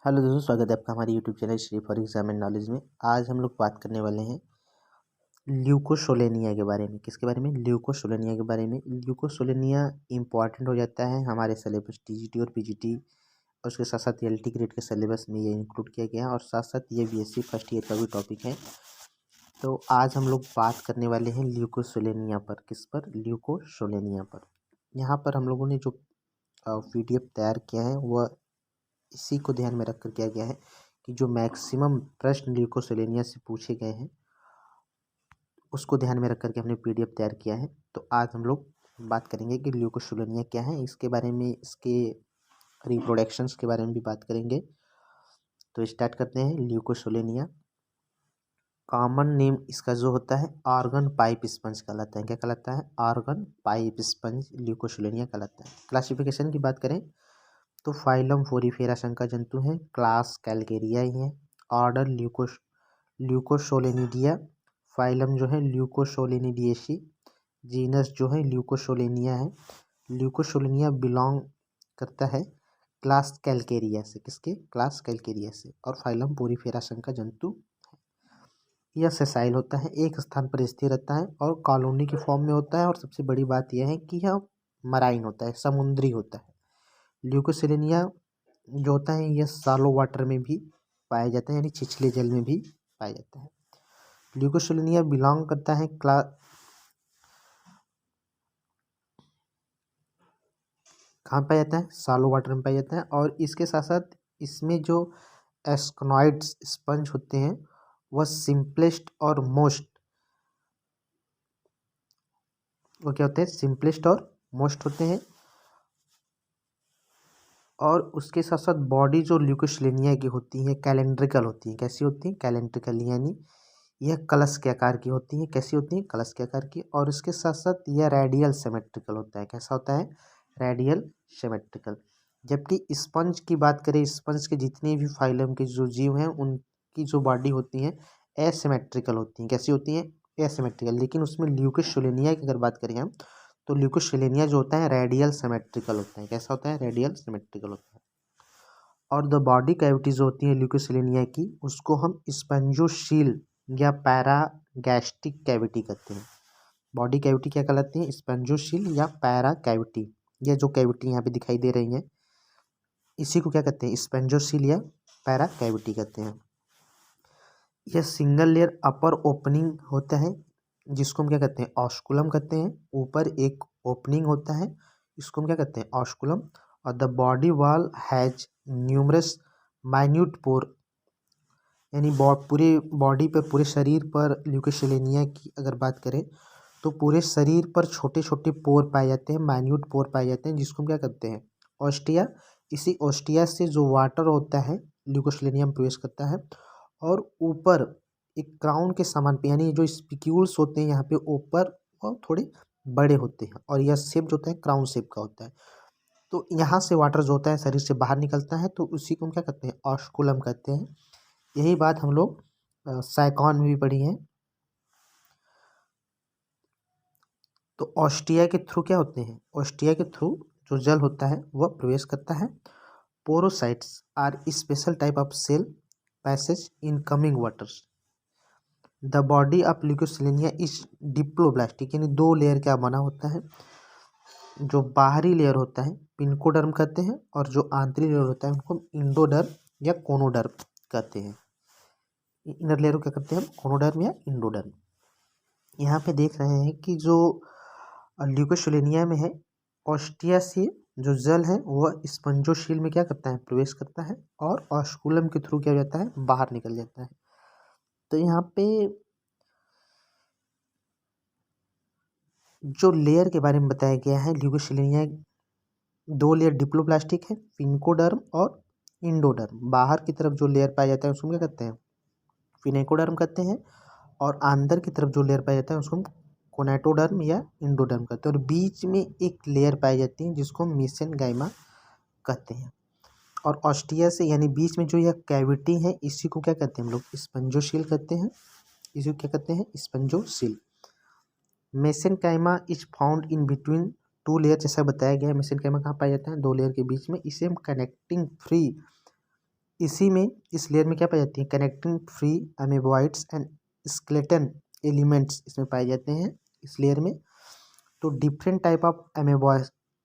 Hello दोस्तों, स्वागत है आपका हमारे YouTube channel Shri for exam and knowledge में। आज हम लोग बात करने वाले हैं ल्यूकोसोलेनिया के बारे में। किसके बारे में? ल्यूकोसोलेनिया के बारे में। ल्यूकोसोलेनिया इम्पॉर्टेंट हो जाता है हमारे सिलेबस टीजीटी और पीजीटी और उसके साथ साथ एलटी ग्रेड के सिलेबस में ये इंक्लूड किया गया है और साथ साथ ये बीएससी फर्स्ट ईयर का भी टॉपिक है। तो आज हम लोग बात करने वाले हैं ल्यूकोसोलेनिया पर। किस पर? ल्यूकोसोलेनिया पर। यहाँ पर हम लोगों ने जो पीडीएफ तैयार किया है वह इसी को ध्यान में रखकर किया गया है कि जो मैक्सिमम प्रश्न ल्यूकोसेलेनिया से पूछे गए हैं उसको ध्यान में रख करके हमने पीडीएफ तैयार किया है। तो आज हम लोग बात करेंगे कि ल्यूकोसेलेनिया क्या है, इसके बारे में, इसके रिप्रोडक्शंस के बारे में भी बात करेंगे। तो स्टार्ट करते हैं। ल्यूकोसेलेनिया कॉमन नेम इसका जो होता है ऑर्गन पाइप स्पंज कहलाता है। क्या कहलाता है? ऑर्गन पाइप स्पंज ल्यूकोसेलेनिया कहलाता है। क्लासिफिकेशन की बात करें तो फाइलम फोरीफेरा संघ का जंतु है, क्लास कैलकेरिया ही है, ऑर्डर ल्यूकोसोलेनिडिया, फाइलम जो है ल्यूकोसोलेनिडिएसी, जीनस जो है ल्यूकोसोलेनिया है। ल्यूकोसोलेनिया बिलोंग करता है क्लास कैलकेरिया से। किसके? क्लास कैलकेरिया से। और फाइलम पोरीफेरा संघ का जंतु। यह सेसाइल होता है, एक स्थान पर स्थिर रहता है और कॉलोनी के फॉर्म में होता है। और सबसे बड़ी बात यह है कि यह मराइन होता है, समुद्री होता है। ल्यूकोसेलेनिया जो होता है यह सालो वाटर में भी पाया जाता है, यानी छिछले जल में भी पाया जाता है। ल्यूकोसेलेनिया बिलोंग करता है कहाँ पाया जाता है? सालो वाटर में पाया जाता है। और इसके साथ साथ इसमें जो एस्कनॉइड्स स्पंज होते हैं वह सिंपलेस्ट और मोस्ट, वो क्या होते हैं? सिंपलेस्ट और मोस्ट होते हैं। और उसके साथ साथ बॉडी जो ल्यूकोसेलेनिया की होती है कैलेंड्रिकल होती है। कैसी होती है? कैलेंड्रिकल, यानी यह कलश के आकार की होती है। कैसी होती है? कलश के आकार की। और इसके साथ साथ यह रेडियल सिमेट्रिकल होता है। कैसा होता है? Radial symmetrical. जबकि स्पंज की बात करें, स्पंज के जितने भी फाइलम के जो जीव हैं उनकी जो बॉडी होती है एसिमेट्रिकल होती हैं। कैसी होती हैं? एसिमेट्रिकल। लेकिन उसमें ल्यूकोसेलेनिया की अगर बात करें हम तो ल्यूकोसेलेनिया जो होता है रेडियल सिमेट्रिकल होता है। कैसा होता है? रेडियल सिमेट्रिकल होता है। और द बॉडी कैविटी जो होती है ल्यूकोसेलेनिया की उसको हम स्पंजोशील या पैरागैस्ट्रिक कैविटी कहते हैं। बॉडी कैविटी क्या कहलाती है? स्पंजोशील या पैरा कैविटी। ये जो कैविटी यहाँ पे दिखाई दे रही है इसी को क्या कहते हैं? स्पंजोशील या पैरा कैविटी कहते हैं। यह सिंगल लेयर अपर ओपनिंग होता है जिसको हम क्या कहते हैं? ऑस्कुलम कहते हैं। ऊपर एक ओपनिंग होता है, इसको हम क्या कहते हैं? ऑस्कुलम। और the body wall has numerous minute pore, यानी पूरे बॉडी पर, पूरे शरीर पर ल्यूकोसेलेनिया की अगर बात करें तो पूरे शरीर पर छोटे छोटे पोर पाए जाते हैं, माइन्यूट पोर पाए जाते हैं, जिसको हम क्या कहते हैं? ऑस्टिया। इसी ऑस्टिया से जो वाटर होता है ल्यूकोसेलेनिया में प्रवेश करता है और ऊपर एक क्राउन के समान पे, यानी जो स्पिक्यूल्स होते हैं यहाँ पे ऊपर वो थोड़े बड़े होते हैं और यह शेप जो होता है क्राउन शेप का होता है। तो यहाँ से वाटर जो होता है शरीर से बाहर निकलता है, तो उसी को हम क्या कहते हैं? ऑस्कुलम कहते हैं। यही बात हम लोग साइकॉन में भी पढ़ी है। तो ऑस्टिया के थ्रू क्या होते हैं? ऑस्टिया के थ्रू जो जल होता है वह प्रवेश करता है। Porocytes are special type of cell passage in coming waters. The body of Leucosolenia is diploblastic, यानी दो लेयर का बना होता है। जो बाहरी लेयर होता है पिनकोडर्म कहते हैं और जो आंतरिक लेयर होता है उनको इंडोडर्म या कोनोडर्म कहते हैं। इनर लेयर को क्या कहते हैं? कोनोडर्म या इंडोडर्म। यहाँ पे देख रहे हैं कि जो ल्यूकोसेलेनिया में है ऑस्टिया से जो जल है वह स्पंजोशील में क्या करता है? प्रवेश करता है और ऑस्कुलम के थ्रू क्या हो जाता है? बाहर निकल जाता है। तो यहाँ पे जो लेयर के बारे में बताया गया है ल्यूकोसेलेनिया, दो लेयर डिप्लोप्लास्टिक है, पिनकोडर्म और इंडोडर्म। बाहर की तरफ जो लेयर पाया जाता है उसको क्या कहते हैं? फिनेकोडर्म कहते हैं। और अंदर की तरफ जो लेयर पाया जाता है उसको हम कोनेटोडर्म या इंडोडर्म कहते हैं। और बीच में एक लेयर पाई जाती है जिसको हम मेसेनकाइमा कहते हैं। और ऑस्टिया से, यानी बीच में जो यह कैविटी है इसी को क्या कहते हैं हम लोग? स्पंजोशील कहते हैं। इसी को क्या कहते हैं? Spongocoel. Mesenchyme is found in between two layer, जैसा बताया गया है। मेसेनकाइमा कहाँ पाया जाता है? दो लेयर के बीच में। इसे हम कनेक्टिंग फ्री इसी में इस लेयर में क्या पाई जाती है, connecting free amoeboids and skeleton elements इसमें पाए जाते हैं इस लेयर में। तो different type of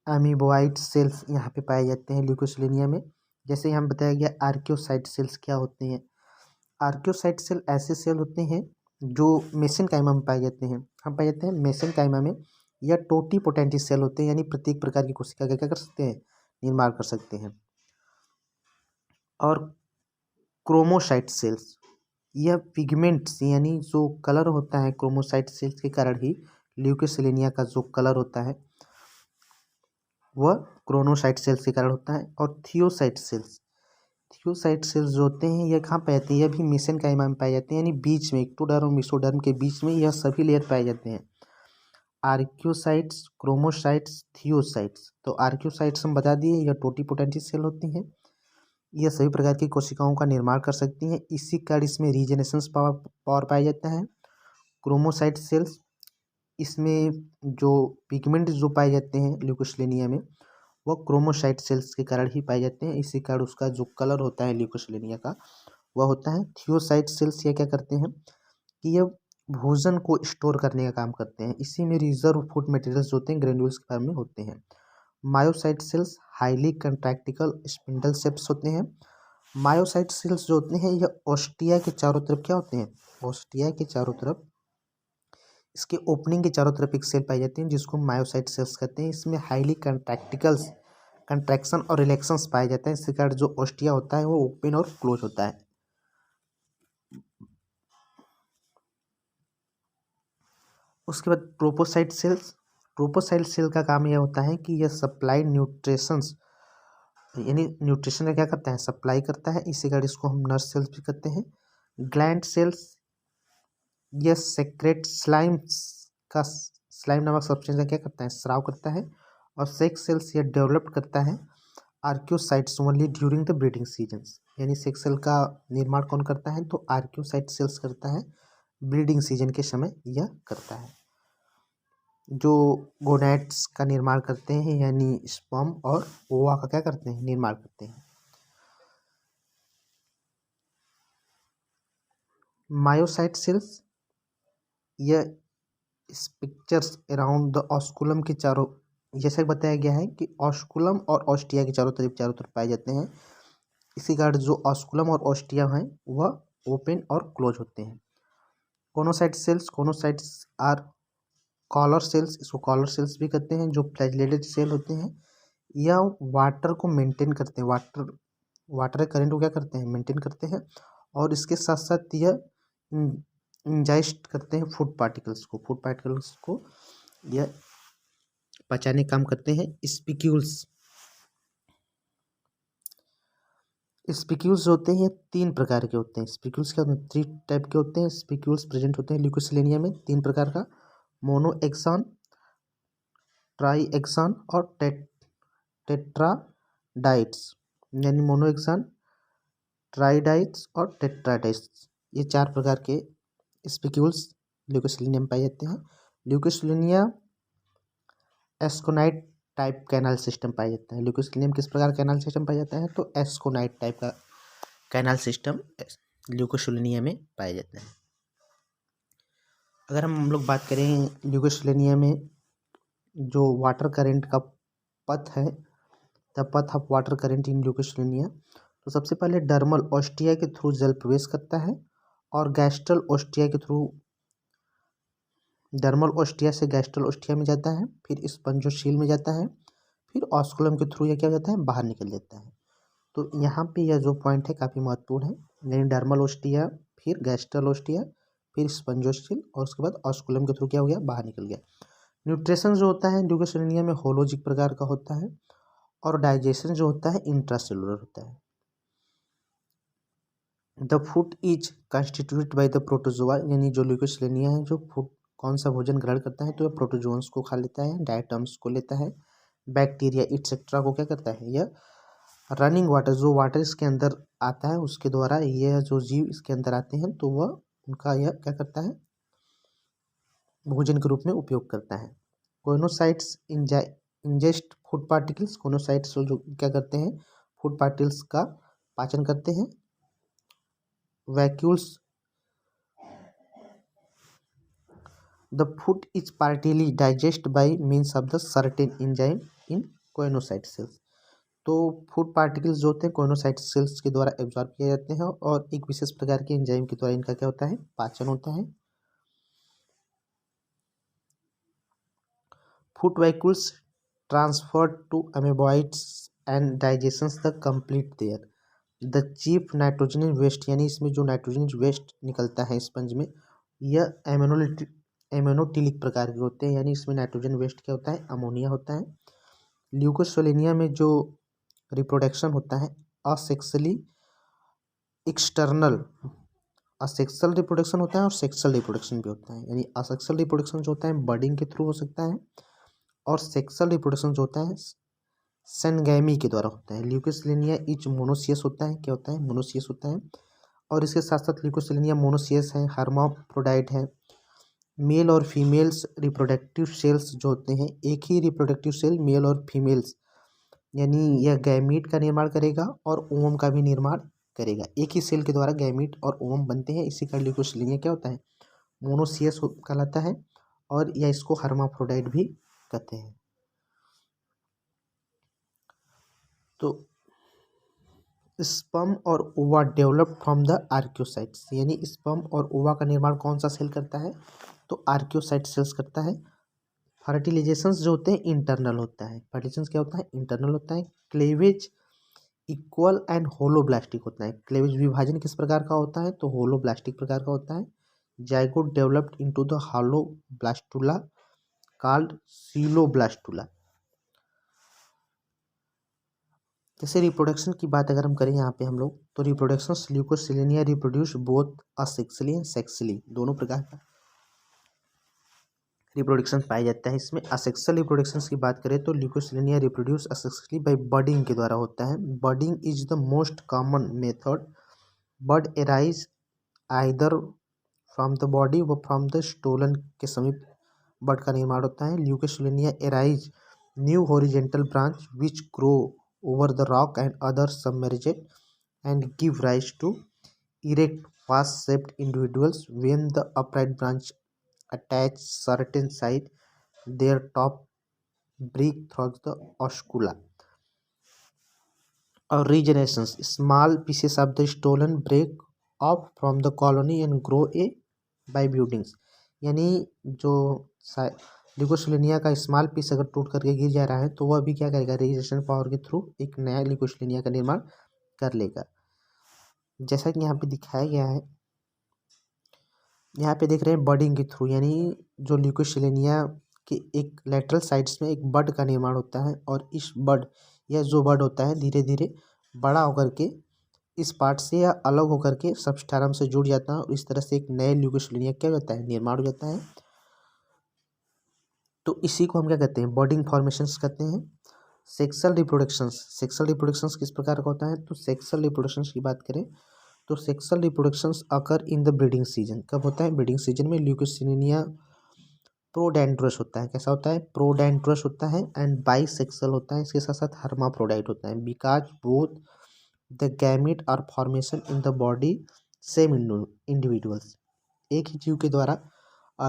amoeboid cells यहाँ पे पाए जाते हैं ल्यूकोसिलेनिया में। जैसे यहाँ बताया गया आर्कियोसाइट सेल्स क्या होते हैं। आर्कियोसाइट सेल ऐसे सेल होते हैं जो मेसेनकाइमा में पाए जाते हैं। हम पाए जाते हैं मेसेनकाइमा में, या टोटी पोटेंटी सेल होते हैं, यानी प्रत्येक प्रकार की कोशिका का क्या कर सकते हैं, निर्माण कर सकते हैं। और क्रोमोसाइट सेल्स, यह पिगमेंट्स यानी जो कलर होता है क्रोमोसाइट सेल्स के कारण ही ल्यूकोसिलेनिया का जो कलर होता है वह क्रोनोसाइट सेल्स के कारण होता है। और थियोसाइट सेल्स, थियोसाइट सेल्स जो होते हैं यह कहाँ पाए जाते हैं, यह भी मेसेनकाइमा में पाए जाते हैं, यानी बीच में एक्टोडर्म और मेसोडर्म के बीच में यह सभी लेयर पाए जाते हैं। आर्कियोसाइट्स, क्रोमोसाइट्स, थियोसाइट्स। तो आर्कियोसाइट्स हम बता दिए, यह टोटीपोटेंटी सेल होती हैं, यह सभी प्रकार की कोशिकाओं का निर्माण कर सकती हैं। इसी कारण इसमें रीजेनेरेशन पावर पाया जाता है। क्रोमोसाइट सेल्स, इसमें जो पिगमेंट जो पाए जाते हैं ल्यूकोसिलेनिया में वह क्रोमोसाइट सेल्स के कारण ही पाए जाते हैं। इसी कारण उसका जो कलर होता है ल्यूकोसिलेनिया का वह होता है। थियोसाइट सेल्स ये क्या करते हैं कि यह भोजन को स्टोर करने का काम करते हैं। इसी में रिजर्व फूड मटेरियल्स होते हैं ग्रेन्यूल्स के फॉर्म में होते हैं। Myocyte cells highly contractile spindle shapes होते हैं। मायोसाइट सेल्स जो होते हैं यह ऑस्टिया के चारों तरफ क्या होते हैं, ऑस्टिया के चारों तरफ, इसके ओपनिंग के चारों तरफ एक सेल पाई जाती है जिसको मायोसाइट सेल्स कहते हैं। इसमें हाईली कंट्रैक्टिकल्स कंट्रैक्शन और रिलैक्शंस पाए जाते हैं। इसके कारण जो ऑस्टिया होता है वो ओपन और क्लोज होता है। उसके बाद ट्रोपोसाइट सेल्स, ट्रोपोसाइट सेल का काम यह होता है कि यह सप्लाई न्यूट्रिशंस, यानी न्यूट्रिशन का क्या करता है, सप्लाई करता है। इसी कारण इसको हम नर्स सेल्स भी कहते हैं। ग्लैंड सेल्स, यह सेक्रेट स्लाइम नामक सब्सटेंस का क्या करता है, स्राव करता है। और सेक्स सेल्स यह डेवलप करता है archaeocytes only during the breeding seasons, यानी सेक्स सेल का निर्माण कौन करता है, तो आर्कियोसाइट सेल्स करता है, ब्रीडिंग सीजन के समय यह करता है। जो गोनैड्स का निर्माण करते हैं, यानी स्पर्म और ओवा का क्या करते हैं, निर्माण करते हैं। मायोसाइट सेल्स, यह पिक्चर्स अराउंड द ऑस्कुलम के चारों, जैसे बताया गया है कि ऑस्कुलम और ऑस्टिया के चारों तरफ पाए जाते हैं। इसी कारण जो ऑस्कुलम और ऑस्टिया हैं वह ओपन और क्लोज होते हैं। कोनोसाइट सेल्स, कोनोसाइट्स आर कॉलर सेल्स, इसको कॉलर सेल्स भी कहते हैं, जो फ्लैजिलेटेड सेल होते हैं। यह वाटर को मेंटेन करते हैं, वाटर करंट को क्या करते हैं, मेंटेन करते हैं। और इसके साथ साथ यह इंजाइस्ट करते हैं फूड पार्टिकल्स को यह पचाने का काम करते हैं। स्पिक्यूल्स होते हैं, ये 3 प्रकार के होते हैं। स्पिक्यूल्स क्या होते हैं, 3 टाइप के होते हैं। स्पिक्यूल्स प्रेजेंट होते हैं ल्यूकोसिलेनिया में 3 प्रकार का, मोनो एक्सॉन, ट्राई एक्सॉन और टेट्राडाइट्स, यानी मोनो एक्सॉन, ट्राइडाइट्स और टेट्राडाइट्स, ये 4 प्रकार के स्पिक्यूल्स ल्यूकोसिलेनिया में पाए जाते हैं। ल्यूकोसिलेनिया एस्कोनाइट टाइप कैनाल सिस्टम पाया जाता है। ल्यूकोसिलेनिया में किस प्रकार कैनाल सिस्टम पाया जाता है, तो एस्कोनाइट टाइप का कैनाल सिस्टम ल्यूकोसिलेनिया में पाया जाता है। अगर हम लोग बात करें ल्यूकोसिलेनिया में जो वाटर करंट का पथ है, the path of water current in Leucosolenia, तो सबसे पहले डर्मल ऑस्टिया के थ्रू जल प्रवेश करता है और गैस्ट्रल ऑस्टिया के थ्रू, डर्मल ऑस्टिया से गैस्ट्रल ऑस्टिया में जाता है, फिर स्पंजोशील में जाता है, फिर ऑस्कुलम के थ्रू यह क्या हो जाता है, बाहर निकल जाता है। तो यहाँ पे यह जो पॉइंट है काफ़ी महत्वपूर्ण है, यानी डर्मल ऑस्टिया, फिर गैस्ट्रल ऑस्टिया, फिर स्पंजोशील, और उसके बाद ऑस्कुलम के थ्रू क्या हो गया, बाहर निकल गया। न्यूट्रिशन जो होता है ल्यूकोसिलेनिया में होलोजिक प्रकार का होता है, और डाइजेशन जो होता है इंट्रासेलुलर होता है। The food is constituted by the protozoa, यानी जो ल्यूकोसिलेनिया है जो फूड कौन सा भोजन ग्रहण करता है, तो यह प्रोटोजोन्स को खा लेता है, डायटम्स को लेता है, बैक्टीरिया इट्सेट्रा को क्या करता है, यह रनिंग वाटर, जो वाटर इसके अंदर आता है उसके द्वारा यह जो जीव इसके अंदर आते हैं तो वह उनका यह क्या करता है, भोजन के रूप में उपयोग करता है। Coenocytes ingest food particles, coenocytes जो क्या करते हैं, फूड पार्टिकल्स का पाचन करते हैं। Vacuoles, the food is partially digest by means of the certain enzyme in choanocyte cells. तो फूड पार्टिकल्स जो होते हैं कोइनोसाइट सेल्स के द्वारा एब्जॉर्ब किए जाते हैं और एक विशेष प्रकार के एंजाइम के द्वारा इनका क्या होता है, पाचन होता है। Food vacuoles transferred to amoeboids and digestions the complete there the chief nitrogen waste, यानी इसमें जो नाइट्रोजन वेस्ट निकलता है स्पंज में, यह एमोनोटिलिक प्रकार के होते हैं, यानी इसमें नाइट्रोजन वेस्ट क्या होता है, अमोनिया होता है। ल्यूकोसोलेनिया में जो रिप्रोडक्शन होता है असेक्सुअली एक्सटर्नल, असेक्सुअल रिप्रोडक्शन होता है और सेक्सुअल रिप्रोडक्शन भी होता है। यानी असेक्सुअल रिप्रोडक्शन जो होता है बर्डिंग के थ्रू हो सकता है और सेक्सुअल रिप्रोडक्शन जो होता है सेनगैमी के द्वारा होता है। ल्यूकोसिलेनिया इच मोनोसियस होता है, क्या होता है, मोनोसियस होता है। और इसके साथ साथ ल्यूकोसिलेनिया मोनोसियस है, हर्माफ्रोडाइट है। मेल और फीमेल्स रिप्रोडक्टिव सेल्स जो होते हैं, एक ही रिप्रोडक्टिव सेल मेल और फीमेल्स, यानी यह गैमीट का निर्माण करेगा और ओवम का भी निर्माण करेगा। एक ही सेल के द्वारा गैमीट और ओवम बनते हैं, इसी का ल्यूकोसिलेनिया क्या होता है, मोनोसियस कहलाता है और या इसको हर्माफ्रोडाइट भी कहते हैं। तो स्पर्म और ओवा डेवलप फ्रॉम द आर्कियोसाइट्स, यानी स्पर्म और ओवा का निर्माण कौन सा सेल करता है, तो आर्कियोसाइट सेल्स करता है। फर्टिलाइजेशंस जो होते हैं इंटरनल होता है, फर्टिलाइजेशंस क्या होता है, इंटरनल होता है। क्लेवेज इक्वल एंड होलोब्लास्टिक होता है। क्लेवेज विभाजन किस प्रकार का होता है, तो होलोब्लास्टिक प्रकार का होता है। Zygote developed into the holoblastula called coeloblastula. जैसे रिप्रोडक्शन की बात अगर हम करें यहाँ पे हम लोग, तो reproduction Leucosolenia reproduce both asexually and sexually, दोनों प्रकार का रिप्रोडक्शन पाया जाता है इसमें। असेक्सुअल रिप्रोडक्शन की बात करें तो Leucosolenia reproduce asexually by budding के द्वारा होता है। Budding is the most common method. Bud arise either from the body व फ्रॉम द स्टोलन के समीप बड का निर्माण होता है। Leucosolenia arise new horizontal branch which grow over the rock and other submerged and give rise to erect fast-shaped individuals. When the upright branch attach certain side, their top break through the oscula. Or regenerations, small pieces of the stolon break off from the colony and grow a by buildings. यानी जो ल्यूकोसिलेनिया का small piece अगर टूट करके गिर जा रहा है तो वह भी क्या करेगा, रेजिस्टेंस पावर के थ्रू एक नया ल्यूकोसिलेनिया का निर्माण कर लेगा। जैसा कि यहाँ पे दिखाया गया है, यहाँ पे देख रहे हैं बडिंग के थ्रू, यानी जो ल्यूकोसिलेनिया के एक लेटरल साइड्स में एक बड का निर्माण होता है और इस बड या जो बड होता है धीरे धीरे बड़ा होकर के इस पार्ट से या अलग होकर के सबस्टारम से जुड़ जाता है और इस तरह से एक नए ल्यूकोसिलेनिया क्या होता है, निर्माण हो जाता है। तो इसी को हम क्या कहते हैं, बॉडिंग फॉर्मेशंस कहते हैं। सेक्सुअल रिप्रोडक्शंस किस प्रकार का होता है, तो सेक्सुअल रिप्रोडक्शंस की बात करें तो sexual reproductions occur in the breeding season. कब होता है, ब्रीडिंग सीजन में। ल्यूकोसिलेनिया प्रोडेंड्रस होता है, कैसा होता है, प्रोडेंड्रस होता है एंड बाइसेक्सुअल होता है, इसके साथ साथ हर्माफ्रोडाइट होता है। Because both the gamete are formation in the body same individuals, एक ही जीव के द्वारा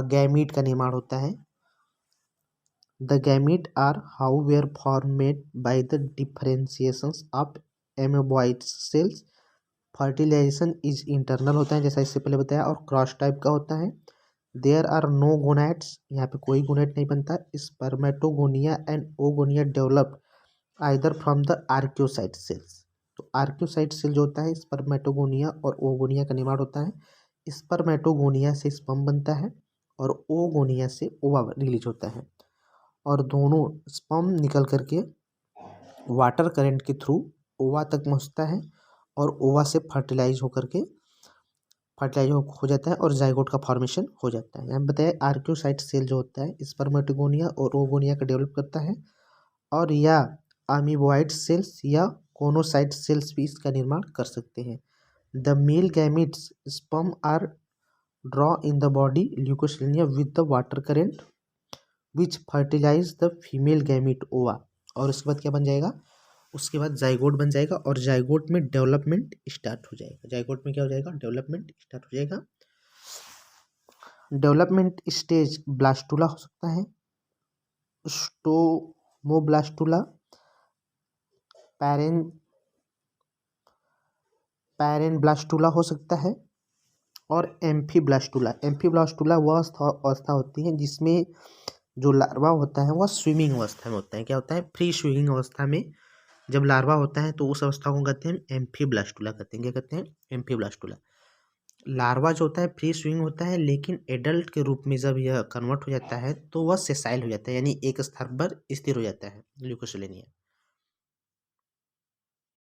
गैमेट का निर्माण होता है। The gamete are however formed by the differentiations of amoeboid cells. Fertilization is internal होता है जैसा इससे पहले बताया और क्रॉस टाइप का होता है। There are no gonads, यहाँ पे कोई गोनेट नहीं बनता। Spermatogonia and oogonia develop either from the archaeocyte cells. तो आर्क्योसाइट सेल जो होता है स्पर्मेटोगोनिया और ओगोनिया का निर्माण होता है। स्पर्मेटोगोनिया से स्पर्म बनता है और ओगोनिया से ओवा रिलीज होता है और दोनों स्पर्म निकल करके वाटर करंट के थ्रू ओवा तक पहुंचता है और ओवा से फर्टिलाइज हो जाता है और जाइगोट का फॉर्मेशन हो जाता है। यहाँ बताया आर्क्योसाइट सेल जो होता है स्पर्मेटोगोनिया और ओगोनिया का डेवलप करता है और या अमीबॉइड सेल्स या कोनोसाइट सेल्स भी इसका निर्माण कर सकते हैं। The male gametes sperm are draw in the body Leucosolenia with the water current which fertilize the female gamete ova. और उसके बाद क्या बन जाएगा, उसके बाद जाइगोट बन जाएगा और जाइगोट में डेवलपमेंट स्टार्ट हो जाएगा। जाइगोट में क्या हो जाएगा? डेवलपमेंट स्टार्ट हो जाएगा। डेवलपमेंट स्टेज ब्लास्टुला हो सकता है, स्टोमोब्लास्टुला, पैरेनब्लास्टुला हो सकता है और एम्फीब्लास्टुला। एम्फीब्लास्टुला वह अवस्था होती है जिसमें जो लार्वा होता है वह स्विमिंग अवस्था में होता है। क्या होता है? फ्री स्विमिंग अवस्था में जब लार्वा होता है तो उस अवस्था को कहते हैं एम्फीब्लास्टुला कहते हैं। क्या कहते हैं? एम्फीब्लास्टुला। लार्वा जो होता है फ्री स्विमिंग होता है, लेकिन एडल्ट के रूप में जब यह कन्वर्ट हो जाता है तो वह सेसाइल हो जाता है, यानी एक स्थान पर स्थिर हो जाता है ल्यूकोसेलेनिया।